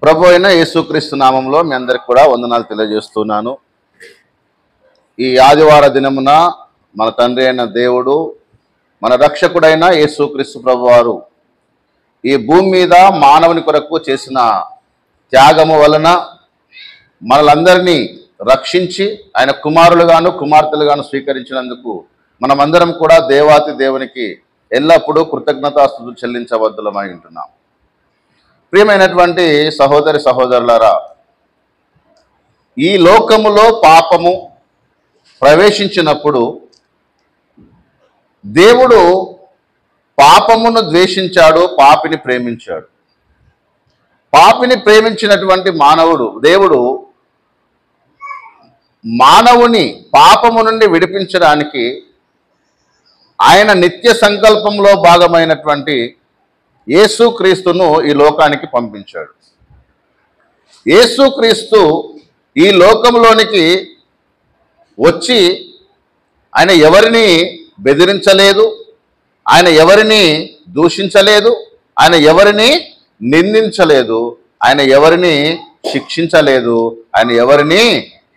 ప్రభు అయిన యేసుక్రీస్తు నామంలో మీ అందరికి కూడా వందనాలు తెలియజేస్తున్నాను. ఈ ఆదివార దినమున మన తండ్రి అయిన దేవుడు, మన రక్షకుడైన యేసుక్రీస్తు ప్రభువారు ఈ భూమి మీద మానవుని కొరకు చేసిన త్యాగము వలన మనలందరినీ రక్షించి ఆయన కుమారులుగాను కుమార్తెలుగాను స్వీకరించినందుకు మనమందరం కూడా దేవాతి దేవునికి ఎల్లప్పుడూ కృతజ్ఞతాస్తుతులు చెల్లించవద్దులమై ఉంటున్నాం. ప్రియమైనటువంటి సహోదరి సహోదరులారా, ఈ లోకములో పాపము ప్రవేశించినప్పుడు దేవుడు పాపమును ద్వేషించాడు, పాపిని ప్రేమించాడు. పాపిని ప్రేమించినటువంటి దేవుడు మానవుని పాపము నుండి విడిపించడానికి ఆయన నిత్య సంకల్పంలో భాగమైనటువంటి యేసుక్రీస్తును ఈ లోకానికి పంపించాడు. యేసుక్రీస్తు ఈ లోకంలోనికి వచ్చి ఆయన ఎవరిని బెదిరించలేదు, ఆయన ఎవరిని దూషించలేదు, ఆయన ఎవరిని నిందించలేదు, ఆయన ఎవరిని శిక్షించలేదు, ఆయన ఎవరిని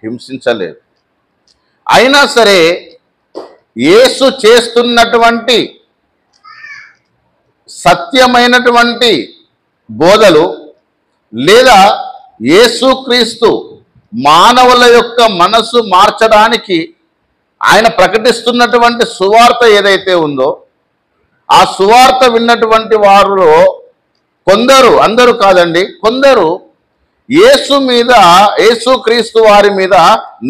హింసించలేదు. అయినా సరే యేసు చేస్తున్నటువంటి సత్యమైనటువంటి బోధలు లేదా యేసుక్రీస్తు మానవుల యొక్క మనసు మార్చడానికి ఆయన ప్రకటిస్తున్నటువంటి సువార్త ఏదైతే ఉందో ఆ సువార్త విన్నటువంటి వారిలో కొందరు, అందరూ కాదండి, కొందరు యేసుక్రీస్తు వారి మీద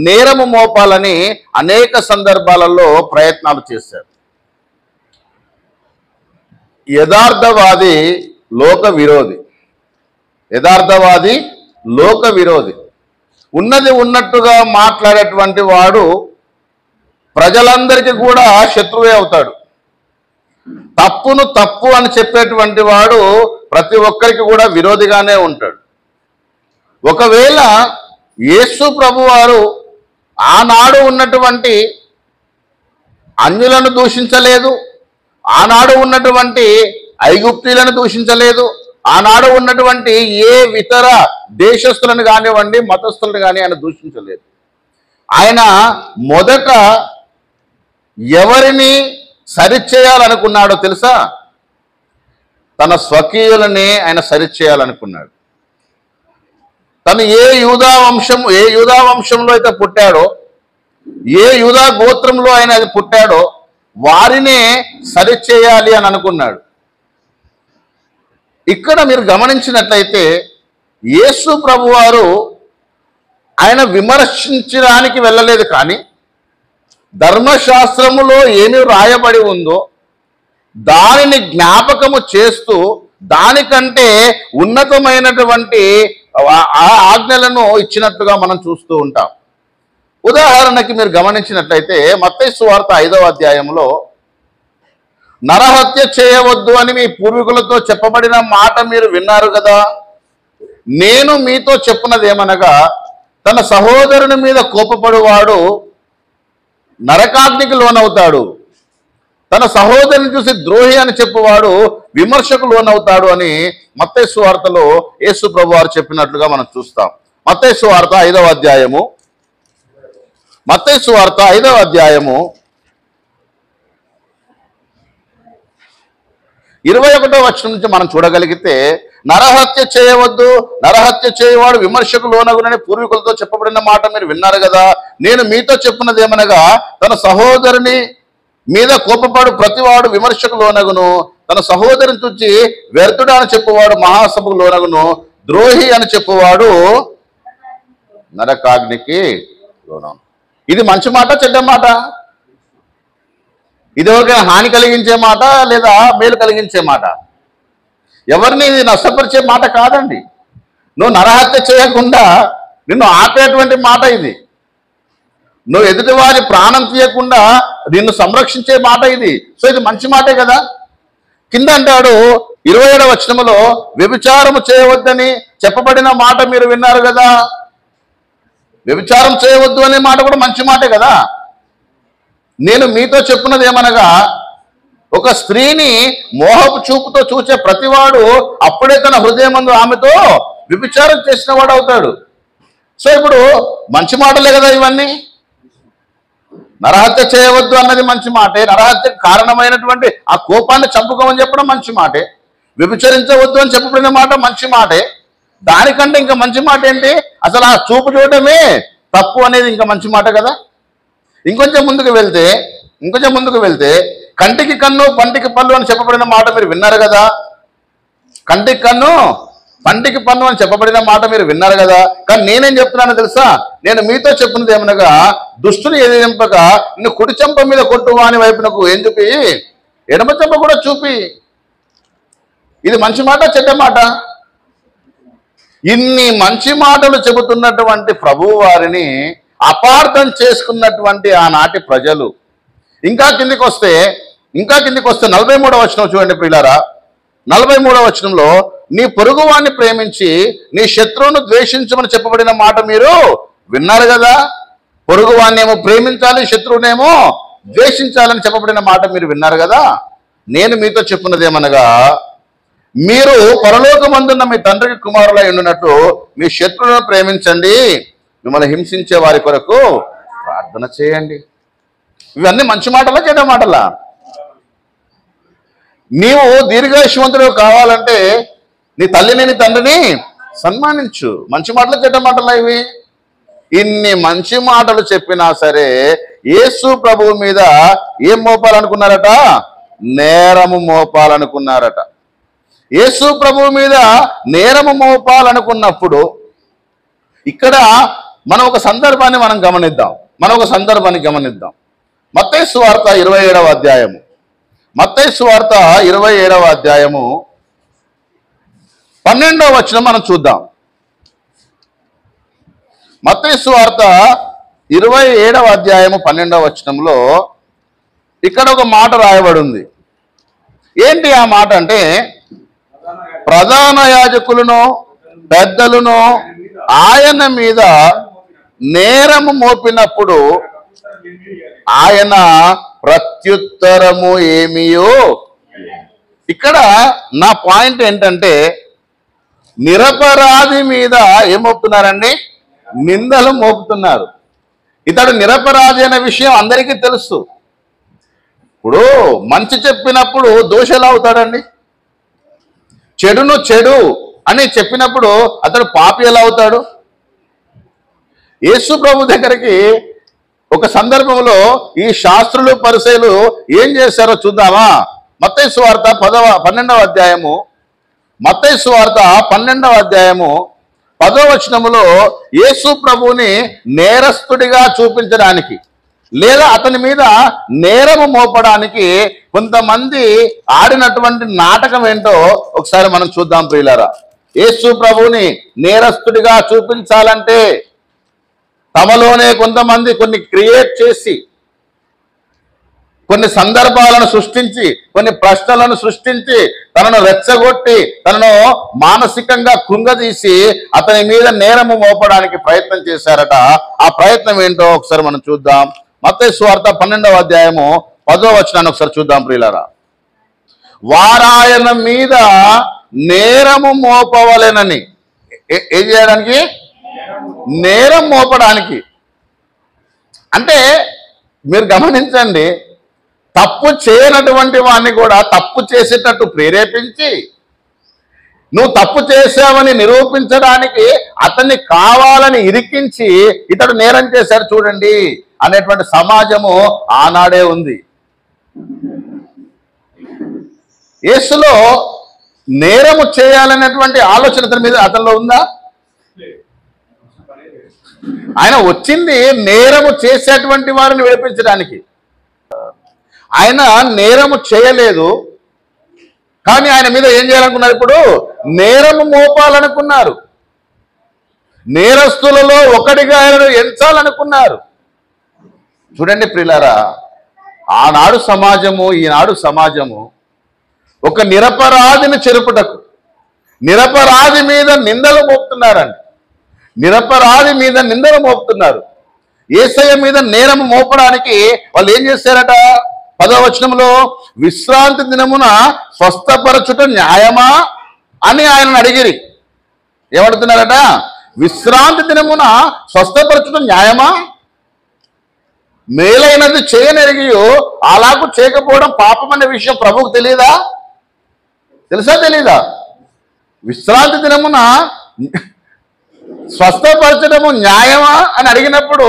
నేరము మోపాలని అనేక సందర్భాలలో ప్రయత్నాలు చేశారు. యథార్థవాది లోక విరోధి ఉన్నది ఉన్నట్టుగా మాట్లాడేటువంటి వాడు ప్రజలందరికీ కూడా శత్రువే అవుతాడు. తప్పును తప్పు అని చెప్పేటువంటి వాడు ప్రతి ఒక్కరికి కూడా విరోధిగానే ఉంటాడు. ఒకవేళ యేసు ప్రభువారు ఆనాడు ఉన్నటువంటి అన్యులను దూషించలేదు, ఆనాడు ఉన్నటువంటి ఐగుప్తీలను దూషించలేదు, ఆనాడు ఉన్నటువంటి ఏ ఇతర దేశస్తులను కానివ్వండి మతస్థులను కానీ ఆయన దూషించలేదు. ఆయన మొదట ఎవరిని సరిచేయాలనుకున్నాడో తెలుసా? తన స్వకీయులనే ఆయన సరిచేయాలనుకున్నాడు. తను ఏ యూదా వంశంలో అయితే పుట్టాడో, ఏ యూదా గోత్రంలో ఆయన పుట్టాడో వారినే సరిచేయాలి అని అనుకున్నాడు. ఇక్కడ మీరు గమనించినట్లయితే యేసు ప్రభువారు ఆయన విమర్శించడానికి వెళ్ళలేదు, కానీ ధర్మశాస్త్రములో ఏమి రాయబడి ఉందో దానిని జ్ఞాపకము చేస్తూ దానికంటే ఉన్నతమైనటువంటి ఆజ్ఞలను ఇచ్చినట్లుగా మనం చూస్తూ ఉంటాం. ఉదాహరణకి మీరు గమనించినట్లయితే మత్తయి సువార్త 5వ అధ్యాయంలో నరహత్య చేయవద్దు అని మీ పూర్వీకులతో చెప్పబడిన మాట మీరు విన్నారు కదా, నేను మీతో చెప్పున్నది ఏమనగా తన సహోదరుని మీద కోపపడువాడు నరకాగ్నికి లోనవుతాడు, తన సహోదరుని చూసి ద్రోహి అని చెప్పువాడు విమర్శకు లోనవుతాడు అని మత్తయి సువార్తలో యేసు ప్రభువారు చెప్పినట్లుగా మనం చూస్తాం. మత్తయి సువార్త 5వ అధ్యాయము 21వ వచనం నుంచి మనం చూడగలిగితే, నరహత్య చేయవద్దు, నరహత్య చేయవాడు విమర్శకు లోనగునని పూర్వీకులతో చెప్పబడిన మాట మీరు విన్నారు కదా, నేను మీతో చెప్పినది ఏమనగా తన సహోదరుని మీద కోపపడు ప్రతివాడు విమర్శకు లోనగును, తన సహోదరుని చూచి వ్యర్థుడు అని చెప్పువాడు మహాసభకు లోనగును, ద్రోహి అని చెప్పువాడు నరకాగ్నికి లోనగును. ఇది మంచి మాట చెడ్డ మాట? ఇది ఎవరికైనా హాని కలిగించే మాట లేదా మేలు కలిగించే మాట? ఎవరిని ఇది నష్టపరిచే మాట కాదండి. నువ్వు నరహత్య చేయకుండా నిన్ను ఆపేటువంటి మాట ఇది. నువ్వు ఎదుటి వారి ప్రాణం తీయకుండా నిన్ను సంరక్షించే మాట ఇది. సో ఇది మంచి మాటే కదా. కింద అంటాడు 27వ వచనములో వ్యభిచారము చేయవద్దని చెప్పబడిన మాట మీరు విన్నారు కదా. వ్యభిచారం చేయవద్దు అనే మాట కూడా మంచి మాటే కదా. నేను మీతో చెప్పున్నది ఏమనగా ఒక స్త్రీని మోహపు చూపుతో చూచే ప్రతివాడు అప్పుడే తన హృదయమందు ఆమెతో వ్యభిచారం చేసిన వాడు అవుతాడు. సో ఇప్పుడు మంచి మాటలే కదా ఇవన్నీ. నరహత్య చేయవద్దు అన్నది మంచి మాటే, నరహత్యకు కారణమైనటువంటి ఆ కోపాన్ని చంపుకోమని చెప్పడం మంచి మాటే, వ్యభిచరించవద్దు అని చెప్పబడిన మాట మంచి మాటే. దానికంటే ఇంకా మంచి మాట ఏంటి? అసలు ఆ చూపు చూడటమే తప్పు అనేది ఇంకా మంచి మాట కదా. ఇంకొంచెం ముందుకు వెళ్తే కంటికి కన్ను పంటికి పన్ను అని చెప్పబడిన మాట మీరు విన్నారు కదా. కంటికి కన్ను పంటికి పన్ను అని చెప్పబడిన మాట మీరు విన్నారు కదా. కానీ నేనేం చెప్తున్నానో తెలుసా? నేను మీతో చెప్పినది ఏమనగా, దుష్టుని ఎదిరింపక నిన్ను కుడి చెంప మీద కొట్టువా అని వైపునకు ఏం చూపి ఎడమ చెంప కూడా చూపి. ఇది మంచి మాట చెడ్డ మాట? ఇన్ని మంచి మాటలు చెబుతున్నటువంటి ప్రభువు వారిని అపార్థం చేసుకున్నటువంటి ఆనాటి ప్రజలు. ఇంకా కిందికి వస్తే 43వ వచనం చూడండి ప్రియులారా. 43వ వచనంలో నీ పొరుగువాన్ని ప్రేమించి నీ శత్రువును ద్వేషించమని చెప్పబడిన మాట మీరు విన్నారు కదా. పొరుగువాన్నేమో ప్రేమించాలి, శత్రువునేమో ద్వేషించాలని చెప్పబడిన మాట మీరు విన్నారు కదా. నేను మీతో చెప్పున్నది ఏమనగా, మీరు పరలోకమందున్న మీ తండ్రికి కుమారులై ఉండినట్లు మీ శత్రువులను ప్రేమించండి, మిమ్మల్ని హింసించే వారి కొరకు ప్రార్థన చేయండి. ఇవన్నీ మంచి మాటలా చెడ్డ మాటలా? నీవు దీర్ఘాయుష్మంతుడు కావాలంటే నీ తల్లిని నీ తండ్రిని సన్మానించు. మంచి మాటలు చెడ్డ మాటలా ఇవి? ఇన్ని మంచి మాటలు చెప్పినా సరే యేసు ప్రభువు మీద ఏం మోపాలనుకున్నారట? నేరము మోపాలనుకున్నారట. యేసు ప్రభువు మీద నేరము మోపాలనుకున్నప్పుడు ఇక్కడ మనం ఒక సందర్భాన్ని గమనిద్దాం. మత్తయి సువార్త 27వ అధ్యాయము. మత్తయి సువార్త 27వ అధ్యాయము 12వ వచనం మనం చూద్దాం. మత్తయి సువార్త 27వ అధ్యాయము 12వ వచనంలో ఇక్కడ ఒక మాట రాయబడి ఉంది. ఏంటి ఆ మాట అంటే, ప్రధాన యాజకులను పెద్దలను ఆయన మీద నేరము మోపినప్పుడు ఆయన ప్రత్యుత్తరము ఏమియో. ఇక్కడ నా పాయింట్ ఏంటంటే, నిరపరాధి మీద ఏం మోపుతున్నారండి? నిందలు మోపుతున్నారు. ఇతడు నిరపరాధి అనే విషయం అందరికీ తెలుసు. ఇప్పుడు మంచి చెప్పినప్పుడు దోషి ఎలా అవుతాడండి? చెడును చెడు అని చెప్పినప్పుడు అతడు పాపి ఎలా అవుతాడు? యేసు ప్రభు దగ్గరికి ఒక సందర్భంలో ఈ శాస్త్రులు పరిసయ్యులు ఏం చేశారో చూద్దామా? మత్తయి సువార్త 12వ అధ్యాయము 10వ వచనములో యేసు ప్రభువుని నేరస్తుడిగా చూపించడానికి లేదా అతని మీద నేరము మోపడానికి కొంతమంది ఆడినటువంటి నాటకం ఏంటో ఒకసారి మనం చూద్దాం ప్రియులారా. యేసు ప్రభువుని నేరస్తుడిగా చూపించాలంటే తమలోనే కొంతమంది కొన్ని క్రియేట్ చేసి, కొన్ని సందర్భాలను సృష్టించి, కొన్ని ప్రశ్నలను సృష్టించి, తనను రెచ్చగొట్టి, తనను మానసికంగా కృంగదీసి అతని మీద నేరము మోపడానికి ప్రయత్నం చేశారట. ఆ ప్రయత్నం ఏంటో ఒకసారి మనం చూద్దాం. మత్తయి సువార్త 12వ అధ్యాయము 10వ వచనాన్ని ఒకసారి చూద్దాం ప్రియులారా. వారాయన మీద నేరము మోపవలెనని, ఏం చేయడానికి? నేరం మోపడానికి. అంటే మీరు గమనించండి, తప్పు చేయనటువంటి వాడిని కూడా తప్పు చేసేటట్టు ప్రేరేపించి, నువ్వు తప్పు చేసావని నిరూపించడానికి అతన్ని కావాలని ఇరికించి ఇతడు నేరం చేశాడు చూడండి అనేటువంటి సమాజము ఆనాడే ఉంది. యేసులో నేరము చేయాలనేటువంటి ఆలోచన అతని మీద అతనిలో ఉందా? ఆయన వచ్చింది నేరము చేసేటువంటి వారిని విడిపించడానికి. ఆయన నేరము చేయలేదు, కానీ ఆయన మీద ఏం చేయాలనుకున్నారు? ఇప్పుడు నేరము మోపాలనుకున్నారు. నేరస్తులలో ఒకటిగా ఆయనను ఎంచాలనుకున్నారు. చూడండి ప్రియులారా, ఆనాడు సమాజము ఈనాడు సమాజము ఒక నిరపరాధిని చెరుపుటకు, నిరపరాధి మీద నిందలు మోపుతున్నారండి. నిరపరాధి మీద నిందలు మోపుతున్నారు. యేసయ్య మీద నేరము మోపడానికి వాళ్ళు ఏం చేశారట? 10వ వచనంలో విశ్రాంతి దినమున స్వస్థపరచుట న్యాయమా అని ఆయనను అడిగిరి. ఏమడుతున్నారట? విశ్రాంతి దినమున స్వస్థపరచడం న్యాయమా? మేలైనది చేయనెరిగియో అలాగూ చేయకపోవడం పాపం అనే విషయం ప్రభువుకు తెలియదా? తెలుసా తెలీదా? విశ్రాంతి దినమున స్వస్థపరచడము న్యాయమా అని అడిగినప్పుడు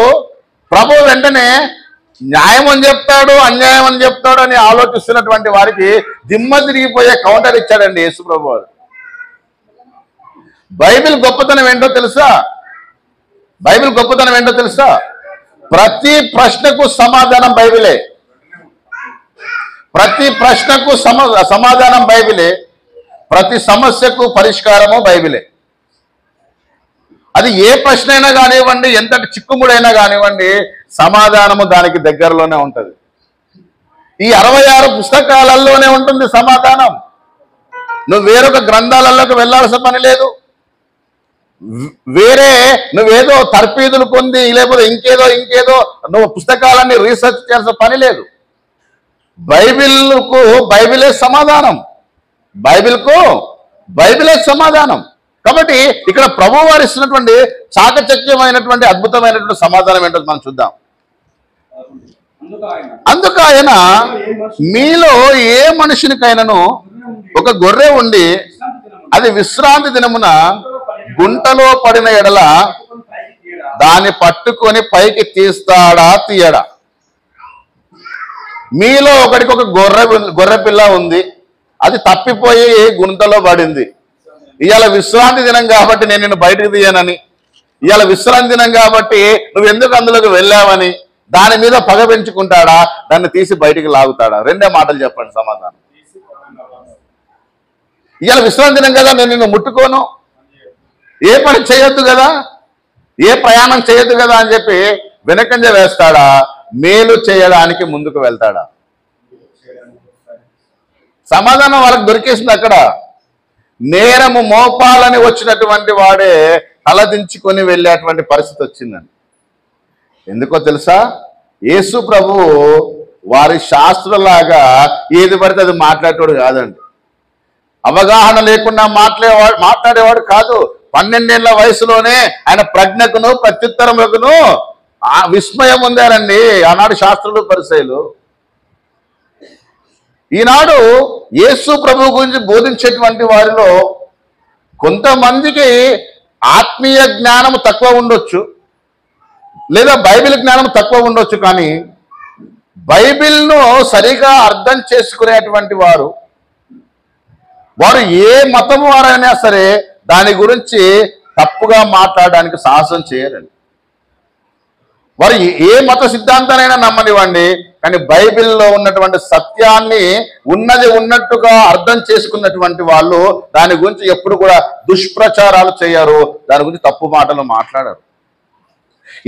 ప్రభువు వెంటనే న్యాయం అని చెప్తాడు, అన్యాయం అని చెప్తాడు అని ఆలోచిస్తున్నటువంటి వారికి దిమ్మ తిరిగిపోయే కౌంటర్ ఇచ్చాడండి యేసు ప్రభు వారు. బైబిల్ గొప్పతనం ఏంటో తెలుసా? బైబిల్ గొప్పతనం ఏంటో తెలుసా? ప్రతి ప్రశ్నకు సమాధానం బైబిలే. ప్రతి ప్రశ్నకు సమాధానం బైబిలే. ప్రతి సమస్యకు పరిష్కారము బైబిలే. అది ఏ ప్రశ్న అయినా కానివ్వండి, ఎంతటి చిక్కుముడైనా కానివ్వండి, సమాధానము దానికి దగ్గరలోనే ఉంటుంది. ఈ 66 పుస్తకాలలోనే ఉంటుంది సమాధానం. నువ్వు వేరొక గ్రంథాలలోకి వెళ్ళాల్సిన పని లేదు. వేరే నువ్వేదో తర్పీదులు పొంది లేకపోతే ఇంకేదో నువ్వు పుస్తకాలన్నీ రీసెర్చ్ చేయాల్సిన పని లేదు. బైబిల్కు బైబిలే సమాధానం. బైబిల్కు బైబిలే సమాధానం. కాబట్టి ఇక్కడ ప్రభువు వారు ఇస్తున్నటువంటి చాకచక్యమైనటువంటి అద్భుతమైనటువంటి సమాధానం ఏంటో మనం చూద్దాం. అందుకు ఆయన, మీలో ఏ మనుషునికైనాను ఒక గొర్రె ఉండి అది విశ్రాంతి దినమున గుంటలో పడిన ఎడల దాన్ని పట్టుకొని పైకి తీయడా? మీలో ఒకడికి ఒక గొర్రె పిల్ల ఉంది, అది తప్పిపోయి గుంటలో పడింది. ఇవాళ విశ్రాంతి దినం కాబట్టి నేను నిన్ను బయటకు తీయనని, ఇవాళ విశ్రాంతి దినం కాబట్టి నువ్వు ఎందుకు అందులోకి వెళ్ళావని దాని మీద పగ పెంచుకుంటాడా? దాన్ని తీసి బయటికి లాగుతాడా? రెండే మాటలు చెప్పండి సమాధానం. ఇవాళ విశ్రాంతి దినం కదా, నేను నిన్ను ముట్టుకోను, ఏ పని చేయొద్దు కదా, ఏ ప్రయాణం చేయొద్దు కదా అని చెప్పి వెనకంజ వేస్తాడా? మేలు చేయడానికి ముందుకు వెళ్తాడా? సమాధానం వాళ్ళకి దొరికేసింది అక్కడ. నేరము మోపాలని వచ్చినటువంటి వాడే తలదించుకొని వెళ్ళేటువంటి పరిస్థితి వచ్చిందండి. ఎందుకో తెలుసా? యేసు ప్రభువు వారి శాస్త్రులాగా ఏది పడితే అది మాట్లాడేవాడు కాదండి. అవగాహన లేకుండా మాట్లాడేవాడు కాదు. 12 ఏళ్ల వయసులోనే ఆయన ప్రజ్ఞకును ప్రత్యుత్తరములకును విస్మయం పొందారండి ఆనాడు శాస్త్రులు పరిసయ్యులు. ఈనాడు యేసు ప్రభు గురించి బోధించేటువంటి వారిలో కొంతమందికి ఆత్మీయ జ్ఞానం తక్కువ ఉండొచ్చు, లేదా బైబిల్ జ్ఞానం తక్కువ ఉండొచ్చు. కానీ బైబిల్ను సరిగా అర్థం చేసుకునేటువంటి వారు ఏ మతం వారైనా సరే దాని గురించి తప్పుగా మాట్లాడడానికి సాహసం చేయరండి. వారు ఏ మత సిద్ధాంతానైనా నమ్మనివ్వండి, కానీ బైబిల్లో ఉన్నటువంటి సత్యాన్ని ఉన్నది ఉన్నట్టుగా అర్థం చేసుకున్నటువంటి వాళ్ళు దాని గురించి ఎప్పుడు కూడా దుష్ప్రచారాలు చేయరు, దాని గురించి తప్పు మాటలు మాట్లాడరు.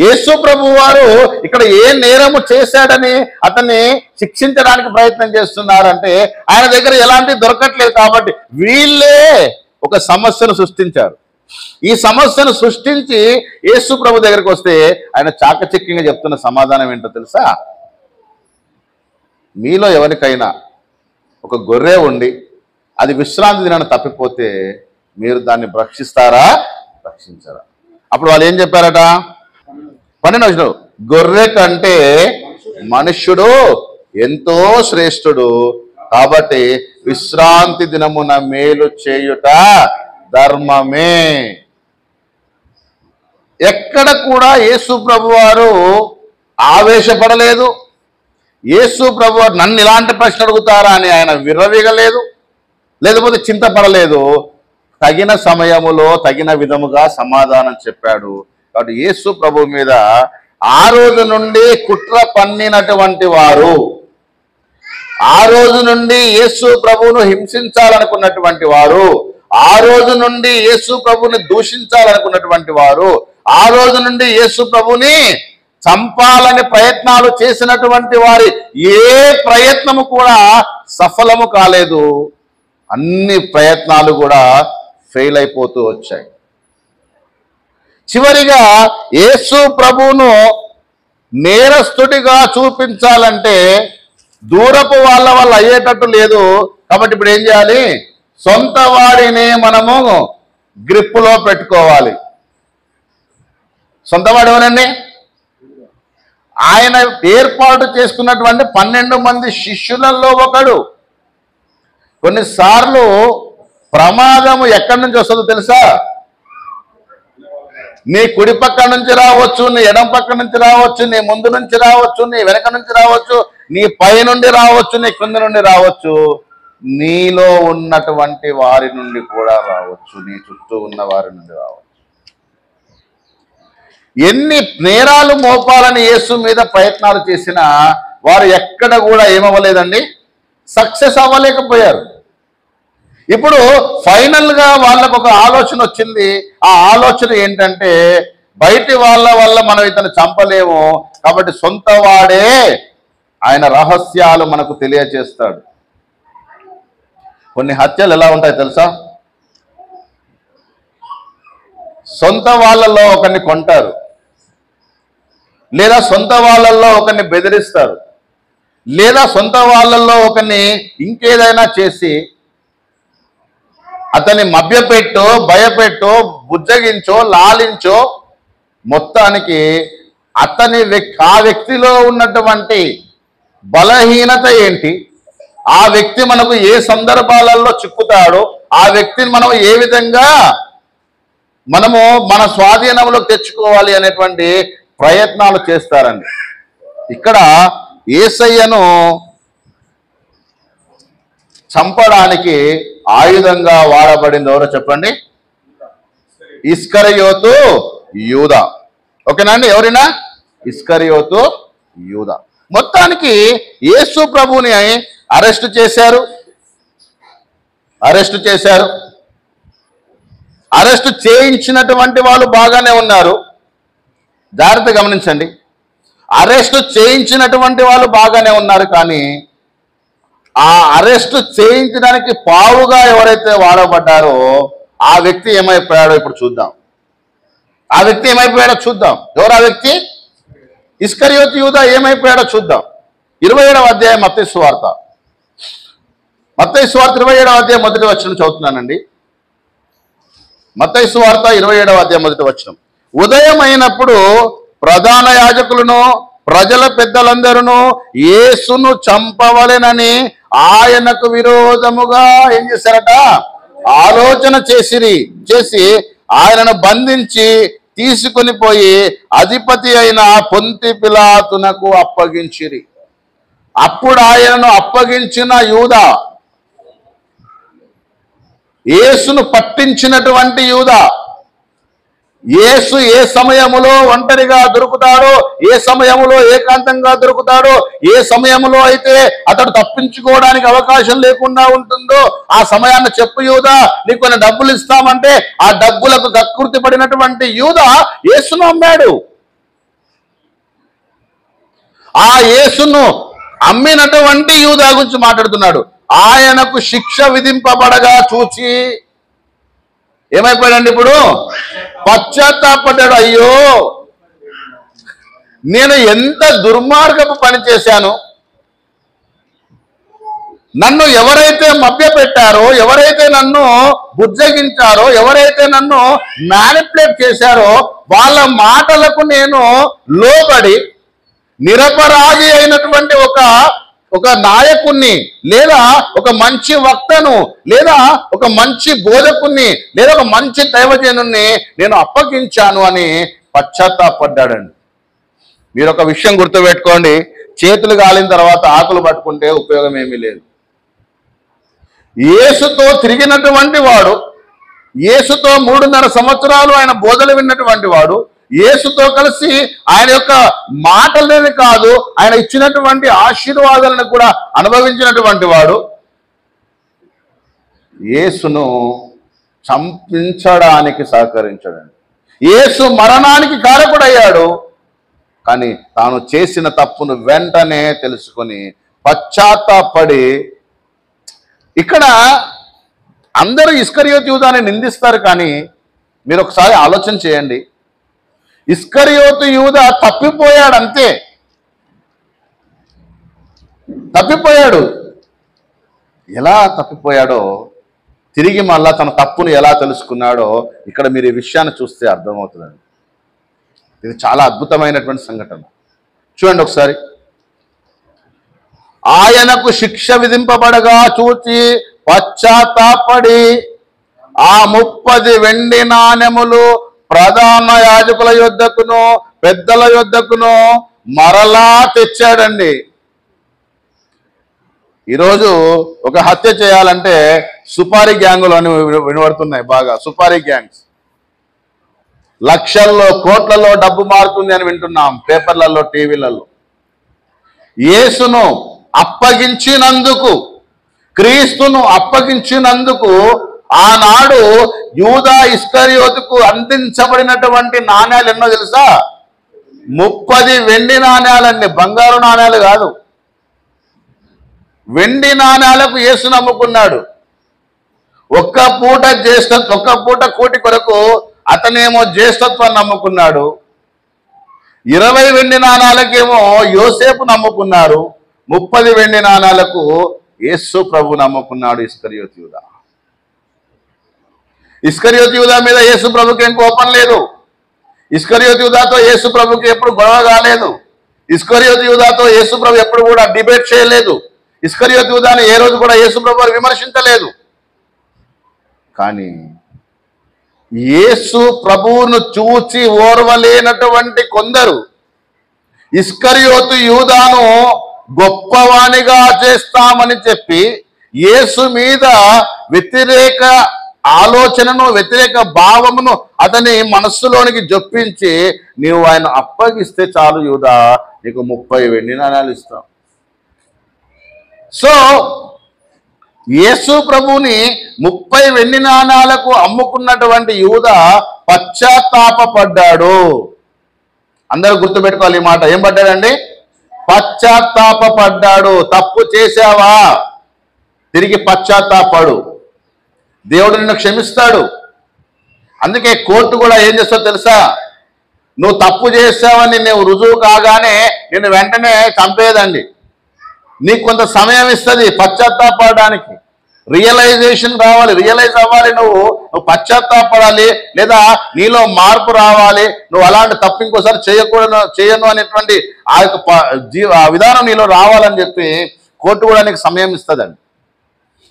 యేసు ప్రభు వారు ఇక్కడ ఏ నేరము చేశాడని అతన్ని శిక్షించడానికి ప్రయత్నం చేస్తున్నారంటే ఆయన దగ్గర ఎలాంటి దొరకట్లేదు కాబట్టి వీళ్ళే ఒక సమస్యను సృష్టించారు. ఈ సమస్యను సృష్టించి యేసు ప్రభు దగ్గరికి వస్తే ఆయన చాకచక్యంగా చెప్తున్న సమాధానం ఏంటో తెలుసా? మీలో ఎవరికైనా ఒక గొర్రె ఉండి అది విశ్రాంతి దినాన్ని తప్పిపోతే మీరు దాన్ని భక్షిస్తారా, భక్షించారా? అప్పుడు వాళ్ళు ఏం చెప్పారట? 12 గొర్రె కంటే మనుష్యుడు ఎంతో శ్రేష్ఠుడు, కాబట్టి విశ్రాంతి దినమున మేలు చేయుట ధర్మమే. ఎక్కడ కూడా యేసు ప్రభు వారు ఆవేశపడలేదు. యేసు ప్రభు వారు నన్ను ఇలాంటి ప్రశ్న అడుగుతారా అని ఆయన విర్రవీగలేదు, లేకపోతే చింతపడలేదు. తగిన సమయములో తగిన విధముగా సమాధానం చెప్పాడు. కాబట్టి యేసు ప్రభు మీద ఆ రోజు నుండి కుట్ర పన్నినటువంటి వారు, ఆ రోజు నుండి యేసు ప్రభువును హింసించాలనుకున్నటువంటి వారు, ఆ రోజు నుండి యేసు ప్రభుని దూషించాలనుకున్నటువంటి వారు, ఆ రోజు నుండి యేసు ప్రభుని చంపాలని ప్రయత్నాలు చేసినటువంటి వారి ఏ ప్రయత్నము కూడా సఫలము కాలేదు. అన్ని ప్రయత్నాలు కూడా ఫెయిల్ అయిపోతూ వచ్చాయి. చివరిగా యేసు ప్రభువును నేరస్తుడిగా చూపించాలంటే దూరపు వాళ్ళ వల్ల అయ్యేటట్టు లేదు. కాబట్టి ఇప్పుడు ఏం చేయాలి? సొంత వాడిని మనము గ్రిప్పులో పెట్టుకోవాలి. సొంతవాడు ఎవరండి? ఆయన ఏర్పాటు చేసుకున్నటువంటి 12 మంది శిష్యులలో ఒకడు. కొన్నిసార్లు ప్రమాదము ఎక్కడి నుంచి వస్తుందో తెలుసా? నీ కుడి పక్క నుంచి రావచ్చు, నీ ఎడం పక్క నుంచి రావచ్చు, నీ ముందు నుంచి రావచ్చు, నీ వెనక నుంచి రావచ్చు, నీ పై నుండి రావచ్చు, నీ కింద నుండి రావచ్చు, నీలో ఉన్నటువంటి వారి నుండి కూడా రావచ్చు, నీ చుట్టూ ఉన్న వారి నుండి రావచ్చు. ఎన్ని నేరాలు మోపాలని యేసు మీద ప్రయత్నాలు చేసినా వారు ఎక్కడ కూడా ఏమవ్వలేదండి, సక్సెస్ అవ్వలేకపోయారు. ఇప్పుడు ఫైనల్ గా వాళ్ళకు ఒక ఆలోచన వచ్చింది. ఆ ఆలోచన ఏంటంటే, బయటి వాళ్ళ వల్ల మనం ఇతను చంపలేము, కాబట్టి సొంత వాడే ఆయన రహస్యాలు మనకు తెలియజేస్తాడు. కొన్ని హత్యలు ఎలా ఉంటాయి తెలుసా? సొంత వాళ్ళల్లో ఒకరిని కొంటారు, లేదా సొంత వాళ్ళల్లో ఒకరిని బెదిరిస్తారు, లేదా సొంత వాళ్ళల్లో ఒకరిని ఇంకేదైనా చేసి అతన్ని మభ్యపెట్టో, భయపెట్టో, బుజ్జగించో, లాలించో, మొత్తానికి ఆ వ్యక్తిలో ఉన్నటువంటి బలహీనత ఏంటి, ఆ వ్యక్తి మనకు ఏ సందర్భాలలో చిక్కుతాడో, ఆ వ్యక్తిని మనం ఏ విధంగా మనము మన స్వాధీనంలోకి తెచ్చుకోవాలి అనేటువంటి ప్రయత్నాలు చేస్తారండి. ఇక్కడ యేసయ్యను చంపడానికి ఆయుధంగా వాడబడింది ఎవరో చెప్పండి? ఇస్కరియోతు యూదా. ఓకేనా అండి? ఎవరైనా ఇస్కరియోతు యూదా. మొత్తానికి యేసు ప్రభుని అరెస్ట్ చేశారు. అరెస్ట్ చేయించినటువంటి వాళ్ళు బాగానే ఉన్నారు. జాగ్రత్త గమనించండి, అరెస్ట్ చేయించినటువంటి వాళ్ళు బాగానే ఉన్నారు, కానీ ఆ అరెస్ట్ చేయించడానికి పావుగా ఎవరైతే వాడబడ్డారో ఆ వ్యక్తి ఏమైపోయాడో ఇప్పుడు చూద్దాం. ఎవరు ఆ వ్యక్తి? ఇస్కరియోతు యూదా ఏమైపోయాడో చూద్దాం. 27వ అధ్యాయం మత్తయి సువార్త 27వ అధ్యాయం మొదటి వచనం చదువుతున్నానండి. మత్తయి సువార్త 27వ అధ్యాయం మొదటి వచనం. ఉదయం అయినప్పుడు ప్రధాన యాజకులను ప్రజల పెద్దలందరూ యేసును చంపవలెనని ఆయనకు విరోధముగా ఏం చేశారట? ఆలోచన చేసి ఆయనను బంధించి తీసుకుని పోయి అధిపతి అయిన పొంతి పిలాతునకు అప్పగించిరి. అప్పుడు ఆయనను అప్పగించిన యూదా, యేసును పట్టించినటువంటి యూదా, యేసు ఏ సమయములో ఒంటరిగా దొరుకుతాడో, ఏ సమయములో ఏకాంతంగా దొరుకుతాడో, ఏ సమయములో అయితే అతడు తప్పించుకోవడానికి అవకాశం లేకుండా ఉంటుందో ఆ సమయాన్ని చెప్పు యూదా, నీకు కొన్ని డబ్బులు ఇస్తామంటే ఆ డబ్బులకు కక్కుర్తి పడినటువంటి యూదా యేసును అమ్మాడు. ఆ యేసును అమ్మినటువంటి యూదా గురించి మాట్లాడుతున్నాడు. ఆయనకు శిక్ష విధింపబడగా చూచి ఏమైపోయాడండి? ఇప్పుడు పశ్చాత్తాపడ్డాడు. అయ్యో, నేను ఎంత దుర్మార్గపు పని చేశాను, నన్ను ఎవరైతే మభ్యపెట్టారో, ఎవరైతే నన్ను బుజ్జగించారో, ఎవరైతే నన్ను మ్యానిపులేట్ చేశారో వాళ్ళ మాటలకు నేను లోబడి నిరపరాధి అయినటువంటి ఒక నాయకుణ్ణి, లేదా ఒక మంచి వక్తను, లేదా ఒక మంచి బోధకుణ్ణి, లేదా ఒక మంచి దైవజనుణ్ణి నేను అప్పగించాను అని పశ్చాత్తాపడ్డాడండి. మీరు ఒక విషయం గుర్తుపెట్టుకోండి, చేతులు కాలిన తర్వాత ఆకులు పట్టుకుంటే ఉపయోగం ఏమీ లేదు. యేసుతో తిరిగినటువంటి వాడు, యేసుతో 3.5 సంవత్సరాలు ఆయన బోధలు విన్నటువంటి వాడు, యేసుతో కలిసి ఆయన యొక్క మాటలనే కాదు ఆయన ఇచ్చినటువంటి ఆశీర్వాదాలను కూడా అనుభవించినటువంటి వాడు యేసును చంపించడానికి సహకరించాడండి. యేసు మరణానికి కారకుడయ్యాడు, కానీ తాను చేసిన తప్పును వెంటనే తెలుసుకొని పశ్చాత్తాపడి, ఇక్కడ అందరూ ఇస్కరియోతు యూదాని నిందిస్తారు, కానీ మీరు ఒకసారి ఆలోచన చేయండి. ఇస్కరియోతు యూదా తప్పిపోయాడు, అంతే. తప్పిపోయాడు. ఎలా తప్పిపోయాడో తిరిగి మళ్ళా తన తప్పును ఎలా తెలుసుకున్నాడో ఇక్కడ మీరు ఈ విషయాన్ని చూస్తే అర్థమవుతుందండి. ఇది చాలా అద్భుతమైనటువంటి సంఘటన. చూడండి ఒకసారి. ఆయనకు శిక్ష విధింపబడగా చూచి పశ్చాత్తాపడి ఆ 30 వెండి నాణెములు ప్రధాన యాజకుల యొద్దకును పెద్దల యొద్దకును మరలా తెచ్చాడండి. ఈరోజు ఒక హత్య చేయాలంటే సుపారీ గ్యాంగులు అని వినబడుతున్నాయి బాగా. సుపారీ గ్యాంగ్స్ లక్షల్లో కోట్లలో డబ్బు మారుతుంది అని వింటున్నాం పేపర్లలో, టీవీలలో. యేసును అప్పగించినందుకు, క్రీస్తును అప్పగించినందుకు ఆనాడు యూదా ఇస్కరియోతుకు అందించబడినటువంటి నాణ్యాలు ఎన్నో తెలుసా? 30 వెండి నాణ్యాలండి, బంగారు నాణ్యాలు కాదు. వెండి నాణ్యాలకు యేసు నమ్ముకున్నాడు. ఒక్క పూట కూటి కొరకు అతనేమో జ్యేష్ఠత్వాన్ని నమ్ముకున్నాడు. 20 వెండి నాణాలకేమో యోసేపు నమ్ముకున్నారు. 30 వెండి నాణాలకు యేసు ప్రభు నమ్ముకున్నాడు ఇస్కరియోతు యూదా. ఇస్కరియోతు యూదా మీద యేసు ప్రభుకి ఏం కోపం లేదు. ఇస్కరియోతు యూదాతో యేసు ప్రభుకి ఎప్పుడు గొడవ కాలేదు. ఇస్కరియోతు యూదాతో యేసు ప్రభు ఎప్పుడు కూడా డిబేట్ చేయలేదు. ఇస్కరియోతు యూదాని ఏ రోజు కూడా యేసు ప్రభు విమర్శించలేదు. కానీ యేసు ప్రభువును చూచి ఓర్వలేనటువంటి కొందరు ఇస్కరియోతు యూదాను గొప్పవానిగా చేస్తామని చెప్పి యేసు మీద వ్యతిరేక ఆలోచనను, వ్యతిరేక భావమును అతని మనస్సులోనికి జొప్పించి, నీవు ఆయన అప్పగిస్తే చాలు యూదా, నీకు 30 వెండి నాణాలు ఇస్తాం. సో యేసు ప్రభుని 30 వెండి నాణాలకు అమ్ముకున్నటువంటి యూదా పశ్చాత్తాపడ్డాడు. అందరూ గుర్తుపెట్టుకోవాలి ఈ మాట. ఏం పడ్డాడండి? పశ్చాత్తాపడ్డాడు. తప్పు చేశావా, తిరిగి పశ్చాత్తాపడు, దేవుడు నిన్ను క్షమిస్తాడు. అందుకే కోర్టు కూడా ఏం చేస్తావు తెలుసా? నువ్వు తప్పు చేసావని నువ్వు రుజువు కాగానే నిన్ను వెంటనే చంపేదండి. నీకు కొంత సమయం ఇస్తుంది పశ్చాత్తాపడడానికి. రియలైజేషన్ రావాలి, రియలైజ్ అవ్వాలి. నువ్వు పశ్చాత్తాపడాలి, లేదా నీలో మార్పు రావాలి. నువ్వు అలాంటి తప్పు ఇంకోసారి చేయను అనేటువంటి ఆ విధానం నీలో రావాలని చెప్పి కోర్టు కూడా నీకు సమయం ఇస్తుందండి.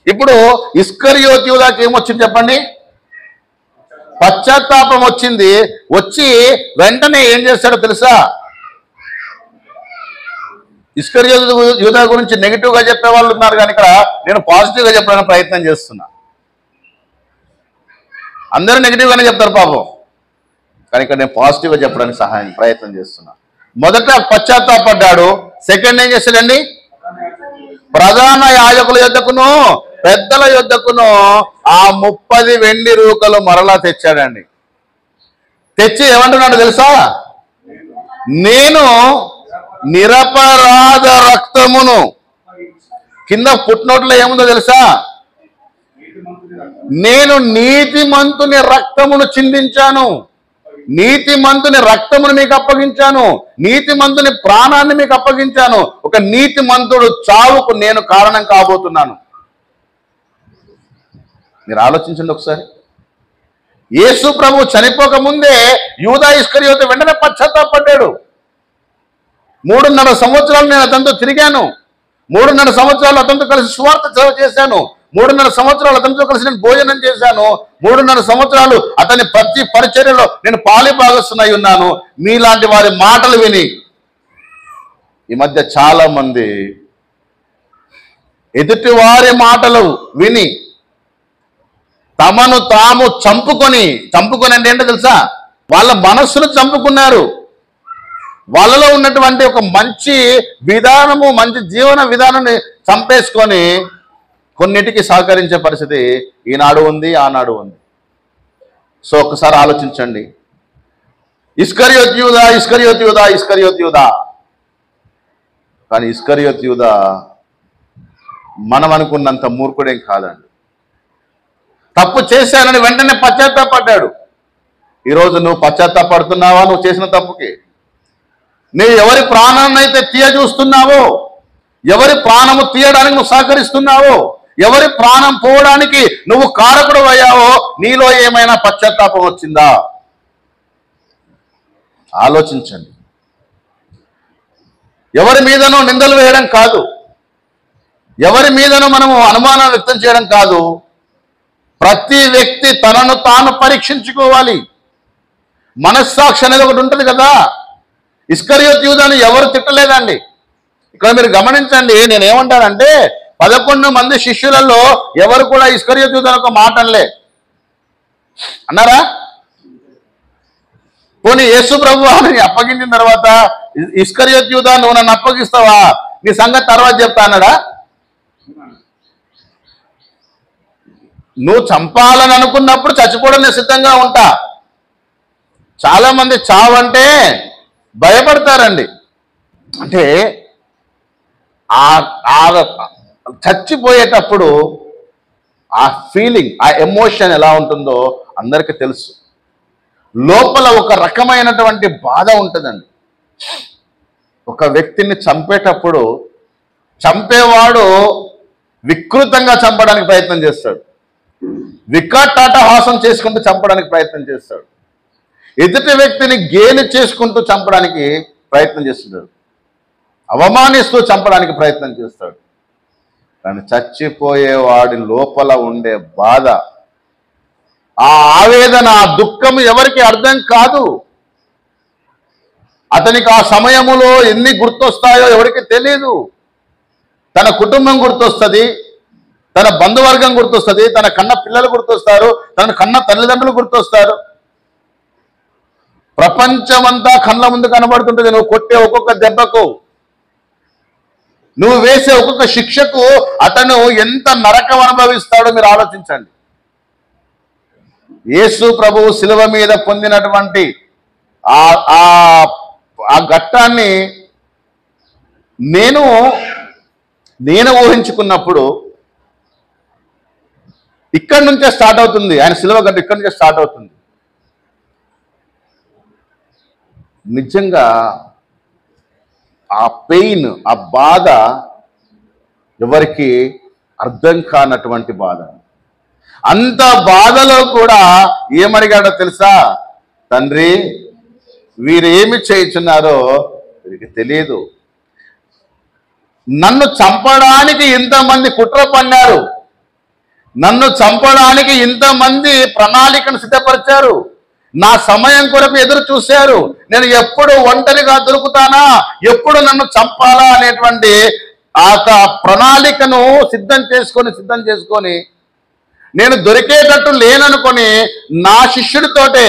ఇప్పుడు ఇస్కరియోతు యూదాకి ఏమొచ్చింది చెప్పండి? పశ్చాత్తాపం వచ్చింది. వచ్చి వెంటనే ఏం చేస్తాడో తెలుసా? ఇస్కరియోతు యూదా గురించి నెగిటివ్గా చెప్పే వాళ్ళు ఉన్నారు, కానీ ఇక్కడ నేను పాజిటివ్గా చెప్పడానికి ప్రయత్నం చేస్తున్నా. అందరూ నెగిటివ్గానే చెప్తారు పాపం, కానీ ఇక్కడ నేను పాజిటివ్గా చెప్పడానికి ప్రయత్నం చేస్తున్నా. మొదట పశ్చాత్తాపడ్డాడు. సెకండ్ ఏం చేశాడండి? ప్రధాన యాజకుల యొద్దకును పెద్దల యొద్దకును ఆ 30 వెండి రూకలు మరలా తెచ్చాడండి. తెచ్చి ఏమంటున్నాడు తెలుసా? నేను నిరపరాధ రక్తమును, కింద ఫుట్నోట్లో ఏముందో తెలుసా? నేను నీతిమంతుని రక్తమును చిందించాను, నీతిమంతుని రక్తమును మీకు అప్పగించాను, నీతిమంతుని ప్రాణాన్ని మీకు అప్పగించాను. ఒక నీతిమంతుడు చావుకు నేను కారణం కాబోతున్నాను. మీరు ఆలోచించండి ఒకసారి. యేసు ప్రభు చనిపోక ముందే యూదా ఇస్కరియోతు వెంటనే పశ్చాత్తాపడ్డాడు. 3.5 సంవత్సరాలు నేను అతనితో తిరిగాను, 3.5 సంవత్సరాలు అతనితో కలిసి సువార్త సేవ చేశాను, 3.5 సంవత్సరాలు అతనితో కలిసి నేను భోజనం చేశాను, 3.5 సంవత్సరాలు అతని ప్రతి పరిచర్యలో నేను పాలిభాగస్తున్నై ఉన్నాను. మీలాంటి వారి మాటలు విని ఈ మధ్య చాలా మంది ఎదుటి మాటలు విని తమను తాము చంపుకొని అంటే ఏంటో తెలుసా? వాళ్ళ మనస్సును చంపుకున్నారు. వాళ్ళలో ఉన్నటువంటి ఒక మంచి విధానము, మంచి జీవన విధానాన్ని చంపేసుకొని కొన్నిటికి సహకరించే పరిస్థితి ఈనాడు ఉంది, ఆనాడు ఉంది. సో ఒకసారి ఆలోచించండి. ఇస్కరియోతు యూదా, ఇస్కరియోతు యూదా, ఇస్కరియోతు యూదా. కానీ ఇస్కరియోతు యూదా మనం అనుకున్నంత మూర్ఖుడేం కాదండి. తప్పు చేశానని వెంటనే పశ్చాత్తాపడ్డాడు. ఈరోజు నువ్వు పశ్చాత్తాపడుతున్నావా? నువ్వు చేసిన తప్పుకి నువ్వు ఎవరి ప్రాణాన్ని అయితే తీయ చూస్తున్నావో, ఎవరి ప్రాణము తీయడానికి నువ్వు సహకరిస్తున్నావో, ఎవరి ప్రాణం పోవడానికి నువ్వు కారకుడు అయ్యావో నీలో ఏమైనా పశ్చాత్తాపం వచ్చిందా? ఆలోచించండి. ఎవరి మీదనో నిందలు వేయడం కాదు, ఎవరి మీదనో మనము అనుమానం వ్యక్తం చేయడం కాదు. ప్రతి వ్యక్తి తనను తాను పరీక్షించుకోవాలి. మనస్సాక్షి అనేది ఒకటి ఉంటుంది కదా. ఇస్కరియోతు యూదాను ఎవరు తిట్టలేదండి. ఇక్కడ మీరు గమనించండి, నేనేమంటానంటే 11 మంది శిష్యులలో ఎవరు కూడా ఇస్కరియోతు యూదాను ఒక మాట అనలే. అన్నారా? పోనీ యేసు ప్రభువుని అప్పగించిన తర్వాత ఇస్కరియోతు యూదా నువ్వు నన్ను అప్పగిస్తావా, నీ సంగతి తర్వాత చెప్తా అన్నాడా? నువ్వు చంపాలని అనుకున్నప్పుడు చచ్చిపోవడం నేను సిద్ధంగా ఉంటా. చాలా మంది చావంటే భయపడతారండి. అంటే చచ్చిపోయేటప్పుడు ఆ ఫీలింగ్, ఆ ఎమోషన్ ఎలా ఉంటుందో అందరికీ తెలుసు. లోపల ఒక రకమైనటువంటి బాధ ఉంటుందండి. ఒక వ్యక్తిని చంపేటప్పుడు చంపేవాడు వికృతంగా చంపడానికి ప్రయత్నం చేస్తాడు, వికటాటహాసం చేసుకుంటూ చంపడానికి ప్రయత్నం చేస్తాడు, ఎదుటి వ్యక్తిని గేలి చేసుకుంటూ చంపడానికి ప్రయత్నం చేస్తున్నాడు, అవమానిస్తూ చంపడానికి ప్రయత్నం చేస్తాడు. కానీ చచ్చిపోయేవాడి లోపల ఉండే బాధ, ఆ ఆవేదన, ఆ దుఃఖం ఎవరికి అర్థం కాదు. అతనికి ఆ సమయములో ఎన్ని గుర్తొస్తాయో ఎవరికి తెలియదు. తన కుటుంబం గుర్తొస్తుంది, తన బంధువర్గం గుర్తొస్తుంది, తన కన్న పిల్లలు గుర్తొస్తారు, తన కన్న తల్లిదండ్రులు గుర్తొస్తారు. ప్రపంచమంతా కళ్ళ ముందు కనబడుతుంటుంది. నువ్వు కొట్టే ఒక్కొక్క దెబ్బకు, నువ్వు వేసే ఒక్కొక్క శిక్షకు అతను ఎంత నరకం అనుభవిస్తాడో మీరు ఆలోచించండి. యేసు ప్రభువు శిలువ మీద పొందినటువంటి ఆ ఘట్టాన్ని నేను ఊహించుకున్నప్పుడు ఇక్కడి నుంచే స్టార్ట్ అవుతుంది. ఆయన శిలువ ఘట్టం ఇక్కడి నుంచే స్టార్ట్ అవుతుంది. నిజంగా ఆ పెయిన్, ఆ బాధ ఎవరికి అర్థం కానటువంటి బాధ. అంత బాధలో కూడా ఏమడిగాడో తెలుసా? తండ్రి, వీరేమి చేయుచున్నారో వీరికి తెలియదు. నన్ను చంపడానికి ఇంతమంది కుట్ర పన్నారు, నన్ను చంపడానికి ఇంతమంది ప్రణాళికను సిద్ధపరిచారు, నా సమయం కొరకు ఎదురు చూశారు. నేను ఎప్పుడు ఒంటరిగా దొరుకుతానా, ఎప్పుడు నన్ను చంపాలా అనేటువంటి ఆ ప్రణాళికను సిద్ధం చేసుకొని నేను దొరికేటట్టు లేననుకొని నా శిష్యుడితోటే,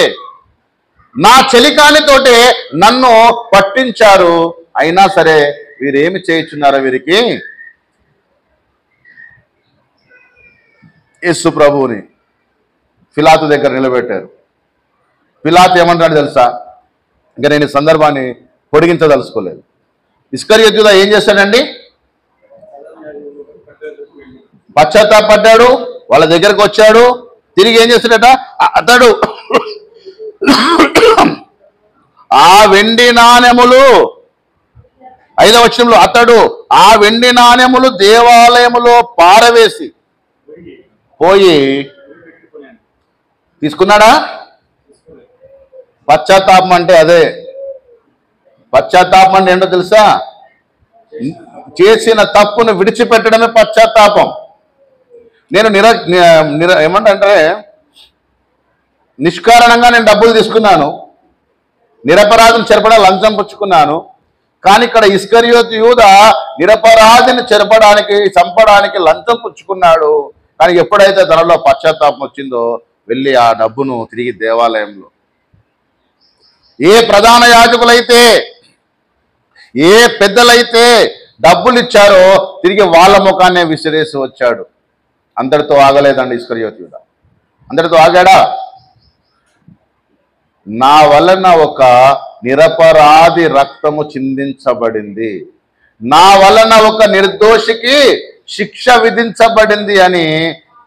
నా చెలికానితోటే నన్ను పట్టించారు. అయినా సరే వీరేమి చేయుచున్నారో వీరికి. యేసు ప్రభువుని పిలాతు దగ్గర నిలబెట్టారు. పిలాతు ఏమంటాడు తెలుసా? ఇంకా నేను ఈ సందర్భాన్ని పొడిగించదలుచుకోలేదు. ఇస్కరియోతు యూదా ఏం చేశాడండి? పశ్చాత్తాపడ్డాడు, వాళ్ళ దగ్గరకు వచ్చాడు. తిరిగి ఏం చేస్తాడట? అతడు ఆ వెండి నాణెములు, 5వ వచనంలో, అతడు ఆ వెండి నాణెములు దేవాలయములో పారవేసి పోయి తీసుకున్నాడా? పశ్చాత్తాపం అంటే అదే. పశ్చాత్తాపం అంటే ఏంటో తెలుసా? చేసిన తప్పును విడిచిపెట్టడమే పశ్చాత్తాపం. నేను ఏమంటే నిష్కారణంగా నేను డబ్బులు తీసుకున్నాను, నిరపరాధిని చెరపడా లంచం పుచ్చుకున్నాను. కానీ ఇక్కడ ఇస్కరియోతు యూదా నిరపరాధిని చంపడానికి లంచం పుచ్చుకున్నాడు. కానీ ఎప్పుడైతే తనలో పశ్చాత్తాపం వచ్చిందో వెళ్ళి ఆ డబ్బును తిరిగి దేవాలయంలో, ఏ ప్రధాన యాజకులైతే, ఏ పెద్దలైతే డబ్బులు ఇచ్చారో తిరిగి వాళ్ళ ముఖాన్నే విసిరేసి వచ్చాడు. అందరితో ఆగలేదండి ఇస్కరియోతు యూదా. అందరితో ఆగాడా? నా వలన ఒక నిరపరాధి రక్తము చిందించబడింది, నా వలన ఒక నిర్దోషికి శిక్ష విధించబడింది అని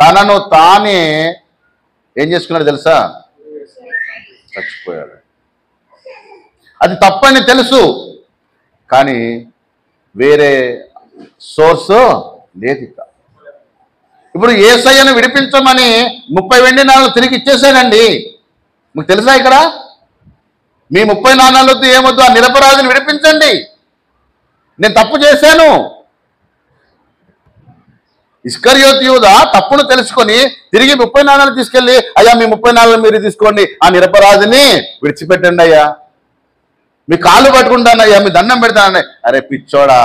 తనను తానే ఏం చేసుకున్నాడు తెలుసా? చచ్చిపోయాడు. అది తప్పని తెలుసు, కానీ వేరే సోర్సు లేదు. ఇప్పుడు యేసయ్యను విడిపించమని 30 వెండి నాణాలు తిరిగి ఇచ్చేసానండి. మీకు తెలుసా ఇక్కడ? మీ 30 నాణాలతో ఏమొద్దు, ఆ నిరపరాధిని విడిపించండి, నేను తప్పు చేశాను. ఇస్కరియోతు యూదా తప్పును తెలుసుకొని తిరిగి 30 నాణాలు తీసుకెళ్ళి, అయ్యా మీ 30 నాణాలు మీరు తీసుకోండి, ఆ నిరపరాధిని విడిచిపెట్టండి అయ్యా, మీ కాళ్ళు పట్టుకుంటానయ్యా, మీ దండం పెడతానని. అరే పిచ్చోడా,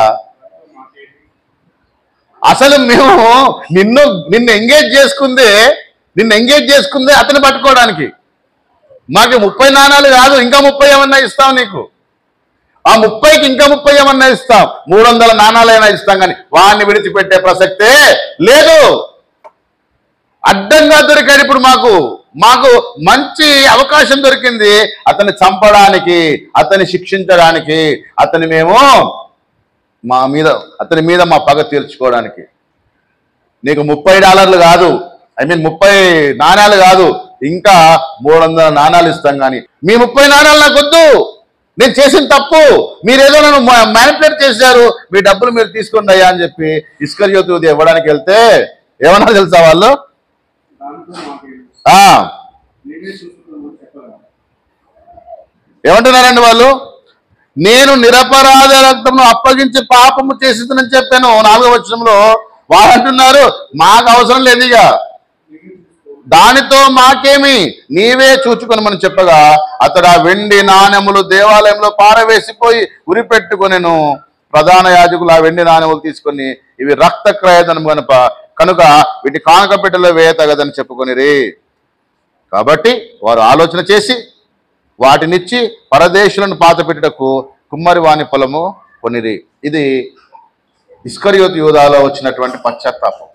అసలు మేము నిన్ను ఎంగేజ్ చేసుకుందే అతను పట్టుకోవడానికి. మాకు 30 నాణాలు కాదు, ఇంకా 30 ఏమన్నా ఇస్తాం నీకు. ఆ 30కి ఇంకా 30 ఏమన్నా ఇస్తాం, 300 నాణాలైనా ఇస్తాం, కానీ వాడిని విడిచిపెట్టే ప్రసక్తే లేదు. అడ్డంగా దొరికాడు. ఇప్పుడు మాకు మంచి అవకాశం దొరికింది అతన్ని చంపడానికి, అతన్ని శిక్షించడానికి, అతని మీద మా పగ తీర్చుకోవడానికి. నీకు $30 కాదు, 30 నాణాలు కాదు, ఇంకా 300 నాణాలు ఇస్తాం. కానీ మీ 30 నాణాలు నాకు వద్దు, నేను చేసిన తప్పు, మీరేదో నన్ను మ్యానిపులేట్ చేశారు, మీ డబ్బులు మీరు తీసుకోండి అయ్యా అని చెప్పి ఇస్కరియోతు యూదా ఇవ్వడానికి వెళ్తే ఏమన్నా తెలుసా వాళ్ళు? ఏమంటున్నారండి వాళ్ళు? నేను నిరపరాధ రక్తమును అప్పగించి పాపము చేసిందని చెప్పాను 4వ వచనంలో. వాళ్ళు అంటున్నారు మాకు అవసరం లేదు, ఇక దానితో మాకేమి, నీవే చూచుకొనమని చెప్పగా అతడు ఆ వెండి నాణెములు దేవాలయంలో పారవేసిపోయి ఉరిపెట్టుకొనెను. ప్రధాన యాజకులు ఆ వెండి నాణెములు తీసుకొని, ఇవి రక్త క్రయధనం కనుక వీటి కానుక పెట్టెలో వేయ తగదని చెప్పుకొనిరి. కాబట్టి వారు ఆలోచన చేసి వాటినిచ్చి పరదేశులను పాతపెట్టుటకు కుమ్మరి వాని పొలము కొనిరి. ఇది ఇస్కరియోతు యూదాలో వచ్చినటువంటి పశ్చాత్తాపం,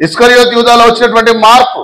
ఇస్కరియోతు యూదాలో వచ్చినటువంటి మార్పు.